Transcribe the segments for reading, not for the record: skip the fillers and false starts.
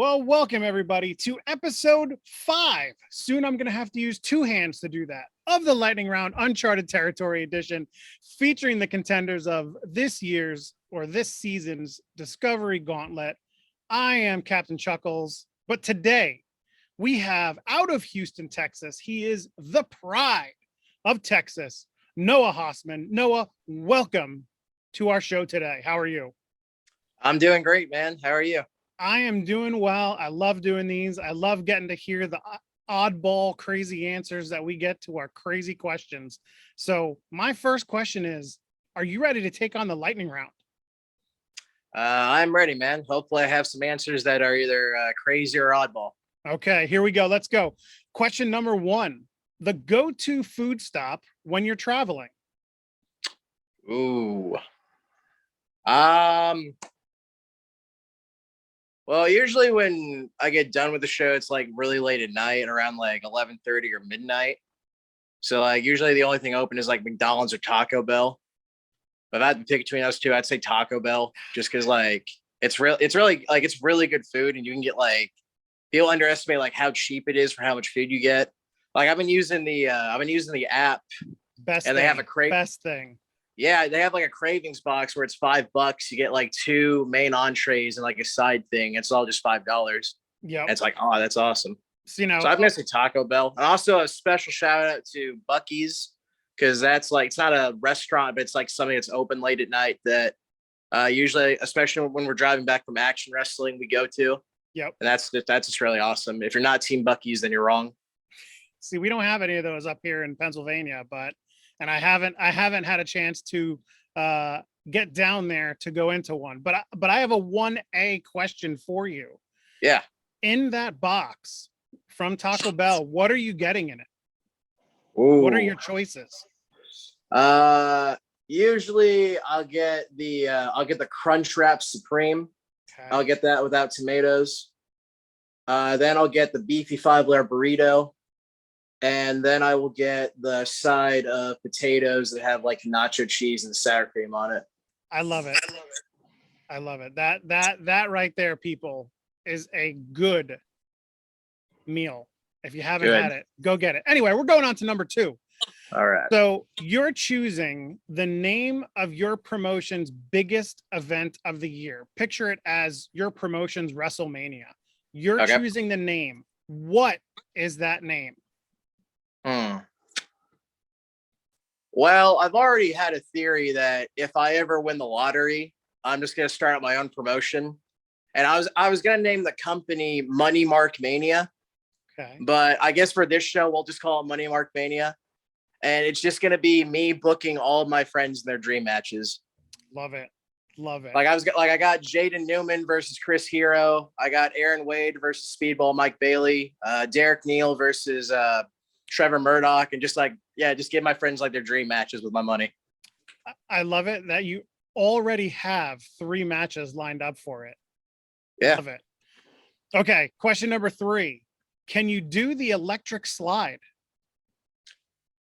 Well, welcome everybody to episode 5. Soon I'm going to have to use 2 hands to do that. Of the Lightning Round Uncharted Territory Edition, featuring the contenders of this year's or this season's Discovery Gauntlet. I am Captain Chuckles, but today we have out of Houston, Texas. He is the pride of Texas, Noah Hossman. Noah, welcome to our show today. How are you? I'm doing great, man. How are you? I am doing well. I love doing these. I love getting to hear the oddball, crazy answers that we get to our crazy questions. So my first question is, are you ready to take on the lightning round? I'm ready, man. Hopefully I have some answers that are either crazy or oddball. Okay, here we go. Let's go. Question number 1, the go-to food stop when you're traveling. Ooh. Well, usually when I get done with the show, it's like really late at night, around like 11:30 or midnight. So like usually the only thing open is like McDonald's or Taco Bell. But if I had to pick between those two, I'd say Taco Bell, just because like it's really good food, and you can get like, people underestimate like how cheap it is for how much food you get. Like I've been using the app, Best and thing, they have best thing. Yeah, they have like a cravings box where it's $5. You get like 2 main entrees and like a side thing. It's all just $5. Yeah, It's like, oh, that's awesome. so, So I'm gonna say Taco Bell, and also a special shout out to Buc-ee's, because that's like, it's not a restaurant, but it's like something that's open late at night that usually, especially when we're driving back from action wrestling, we go to. Yep. And that's just really awesome. If you're not Team Buc-ee's, then you're wrong. See, we don't have any of those up here in Pennsylvania, and I haven't had a chance to get down there to go into one. But I have a 1A question for you. Yeah. In that box from Taco Bell, what are you getting in it? Ooh. What are your choices? Usually I'll get the Crunch Wrap Supreme. Okay. I'll get that without tomatoes. Then I'll get the beefy 5-layer burrito. And then I will get the side of potatoes that have like nacho cheese and sour cream on it. I love it. I love it. That right there, people, is a good meal. If you haven't had it, go get it. Anyway, we're going on to number 2. All right. So you're choosing the name of your promotion's biggest event of the year. Picture it as your promotion's WrestleMania. You're choosing the name. What is that name? Well, I've already had a theory that if I ever win the lottery, I'm just going to start up my own promotion. And I was going to name the company Money Mark Mania. Okay. But I guess for this show, we'll just call it Money Mark Mania. And it's just going to be me booking all of my friends in their dream matches. Love it. Love it. Like I got Jaden Newman versus Chris Hero. I got Aaron Wade versus Speedball Mike Bailey. Derek Neal versus Trevor Murdoch, and just give my friends like their dream matches with my money. I love it that you already have 3 matches lined up for it. Yeah. Love it. Okay. Question number 3. Can you do the electric slide?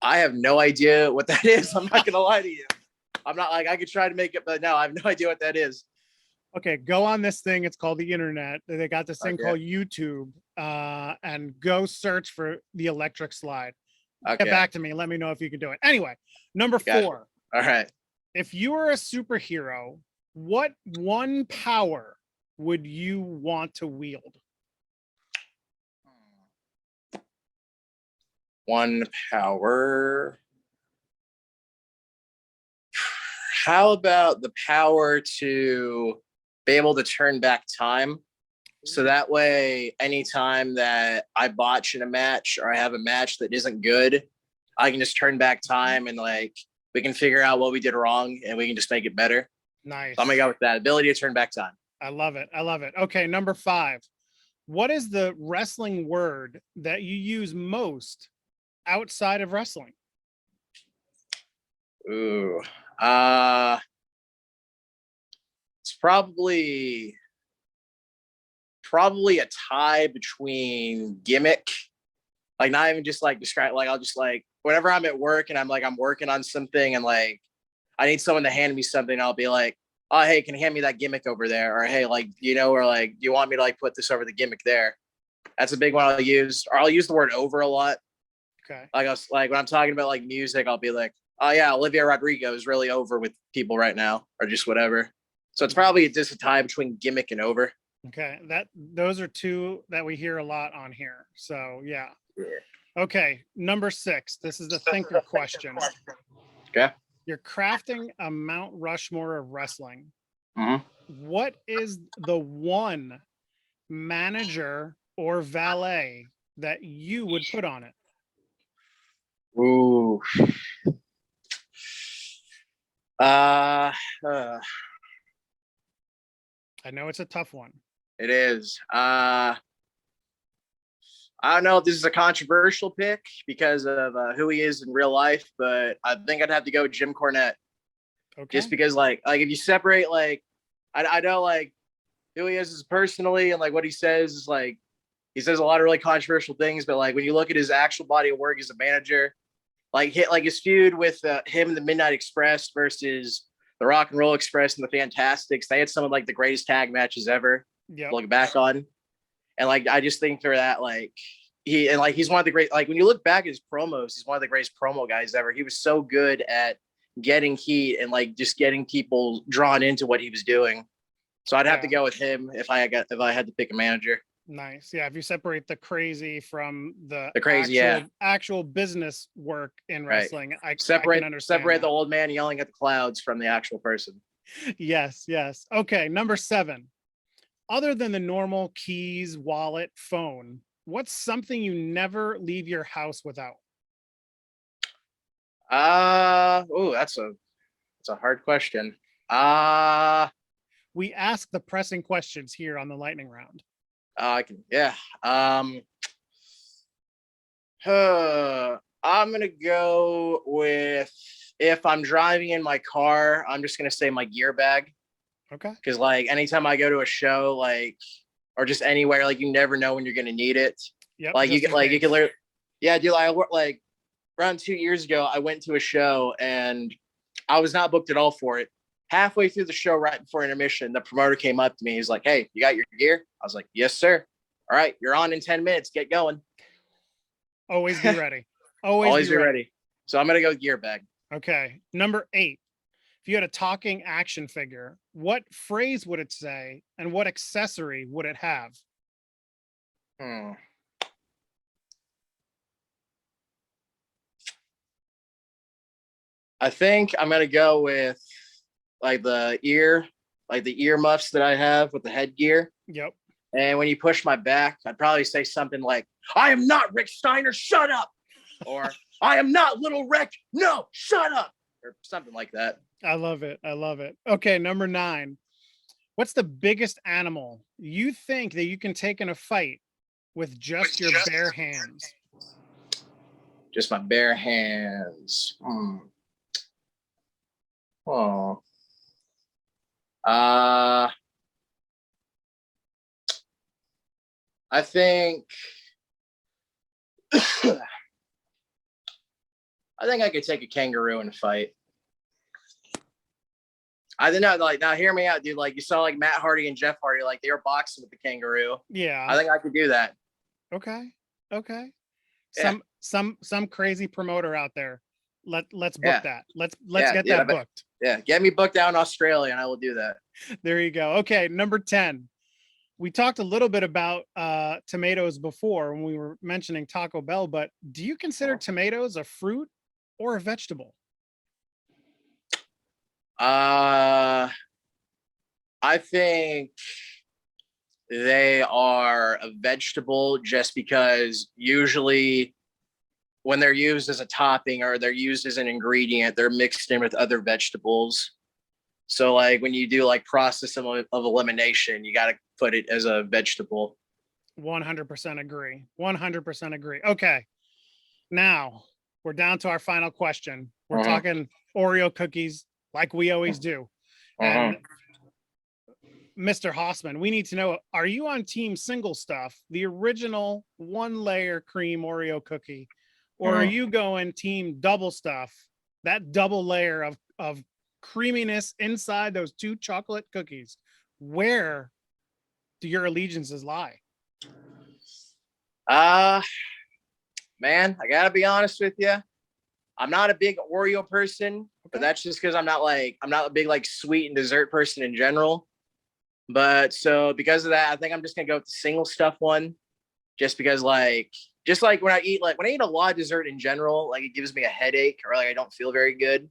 I have no idea what that is. I'm not going to lie to you. I'm not like, I could try to make it, but no, I have no idea what that is. Okay. Go on this thing. It's called the internet. They got this thing called YouTube, and go search for the electric slide. Get back to me. Let me know if you can do it. Anyway, number 4. All right. If you were a superhero, what one power would you want to wield? One power. How about the power to be able to turn back time? So that way, anytime that I botch in a match or I have a match that isn't good, I can just turn back time and like we can figure out what we did wrong and we can just make it better. Nice. So I'm gonna go with that ability to turn back time. I love it. I love it. Okay, number 5. What is the wrestling word that you use most outside of wrestling? Ooh, it's probably a tie between gimmick, like not even just like describe, like I'll just like whenever I'm at work and I'm working on something and like I need someone to hand me something, I'll be like, oh, hey, can you hand me that gimmick over there? Or hey, like, or like, do you want me to like put this over the gimmick there? That's a big one I'll use. Or I'll use the word over a lot. Okay. Like when I'm talking about like music, I'll be like, oh yeah, Olivia Rodrigo is really over with people right now, or just whatever. So it's probably just a tie between gimmick and over. Okay. Those are two that we hear a lot on here. So yeah. Yeah. Okay. Number 6. This is the thinker question. Okay. You're crafting a Mount Rushmore of wrestling. Mhm. What is the one manager or valet that you would put on it? Ooh. I know it's a tough one. It is. I don't know if this is a controversial pick because of who he is in real life, but I think I'd have to go with Jim Cornette. Okay. Just because, like if you separate, like, I know like who he is personally and like what he says is like he says a lot of really controversial things, but like when you look at his actual body of work as a manager, like his feud with him and the Midnight Express versus the Rock and Roll Express and the Fantastics, they had some of like the greatest tag matches ever. Yeah. Looking back on. And like I just think for that, like he's one of the great, like when you look back at his promos, he's one of the greatest promo guys ever. He was so good at getting heat and like just getting people drawn into what he was doing. So I'd have to go with him if I had to pick a manager. Nice. Yeah. If you separate the crazy from the crazy, actual business work in wrestling, I separate can understand the old man yelling at the clouds from the actual person. Yes. Yes. Okay. Number 7. Other than the normal keys, wallet, phone, what's something you never leave your house without? That's a hard question. We ask the pressing questions here on the lightning round. I can, yeah. I'm gonna go with, if I'm driving in my car, I'm just gonna say my gear bag. Okay. Because like anytime I go to a show, like, or just anywhere, like you never know when you're gonna need it. Yep. Like you can learn. Yeah, dude. Like around 2 years ago, I went to a show and I was not booked at all for it. Halfway through the show, right before intermission, the promoter came up to me. He's like, "Hey, you got your gear?" I was like, "Yes, sir." All right, you're on in 10 minutes. Get going. Always be ready. Always be ready. So I'm gonna go gear bag. Okay. Number 8. If you had a talking action figure, what phrase would it say and what accessory would it have? I think I'm gonna go with like the earmuffs that I have with the headgear. Yep. And when you push my back, I'd probably say something like, "I am not Rick Steiner, shut up," or "I am not Little Rick, no, shut up," or something like that. I love it. I love it. Okay, number 9. What's the biggest animal you think that you can take in a fight with just your bare hands? Just my bare hands. Oh. I think I think I could take a kangaroo in a fight. I don't know, like, now hear me out, dude. Like you saw like Matt Hardy and Jeff Hardy, like they were boxing with the kangaroo. Yeah. I think I could do that. Okay. Okay. Yeah. Some crazy promoter out there. Let's book that. Let's get that booked. Yeah, get me booked out in Australia and I will do that. There you go. Okay, number 10. We talked a little bit about tomatoes before when we were mentioning Taco Bell, but do you consider tomatoes a fruit or a vegetable? I think they are a vegetable just because usually when they're used as a topping or they're used as an ingredient, they're mixed in with other vegetables. So like when you do like process of elimination, you got to put it as a vegetable. 100% agree. 100% agree. Okay. Now we're down to our final question. We're talking Oreo cookies like we always do. And Mr. Hossman, we need to know, are you on team single stuff, the original 1-layer cream Oreo cookie, or are you going team double stuff, that double layer of creaminess inside those 2 chocolate cookies, where do your allegiances lie? Man, I gotta be honest with you. I'm not a big Oreo person, but Okay. that's just because I'm not a big like sweet and dessert person in general. But so because of that, I think I'm just gonna go with the single stuff one, just because just like when I eat a lot of dessert in general, like it gives me a headache or like I don't feel very good.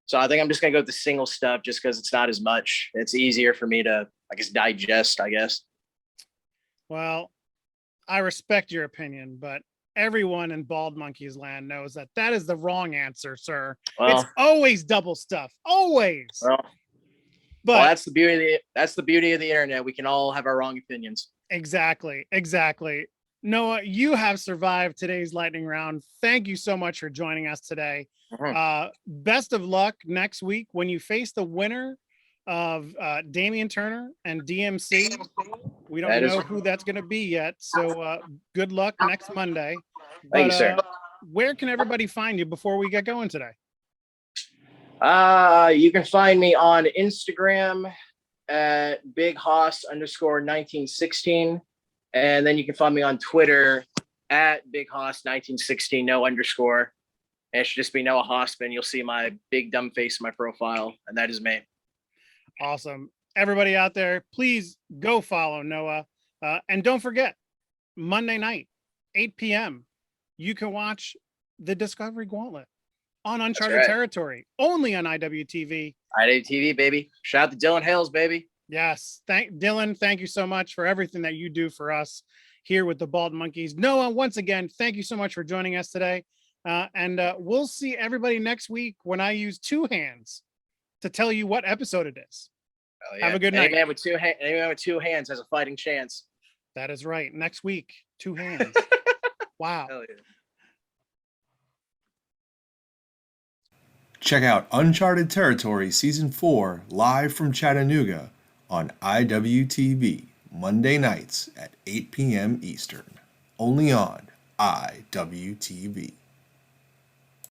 So I think I'm just gonna go with the single stuff just because it's not as much. It's easier for me to I guess digest, I guess. Well, I respect your opinion, but everyone in Bald Monkey's Land knows that that is the wrong answer, sir. It's Well, always double stuff, always. well, But that's the beauty of the internet. We can all have our wrong opinions. exactly. Noah, you have survived today's lightning round. Thank you so much for joining us today. Best of luck next week when you face the winner of Damian Turner and DMC. We don't know who that's going to be yet. So good luck next Monday. Thank you, sir. Where can everybody find you before we get going today? You can find me on Instagram at BigHoss_1916. And then you can find me on Twitter at BigHoss1916, no underscore. And it should just be Noah Hossman. You'll see my big dumb face in my profile, and that is me. Awesome. Everybody out there, please go follow Noah. And don't forget, Monday night, 8 p.m., you can watch the Discovery Gauntlet on Uncharted Territory, only on IWTV. IWTV, baby. Shout out to Dylan Hales, baby. Yes. Dylan, thank you so much for everything that you do for us here with the Bald Monkeys. Noah, once again, thank you so much for joining us today. And we'll see everybody next week when I use 2 hands to tell you what episode it is. Yeah. Have a good night. Anyone with 2 hands has a fighting chance. That is right. Next week, 2 hands. Wow. Hell yeah. Check out Uncharted Territory Season 4 live from Chattanooga on IWTV, Monday nights at 8 p.m. Eastern. Only on IWTV.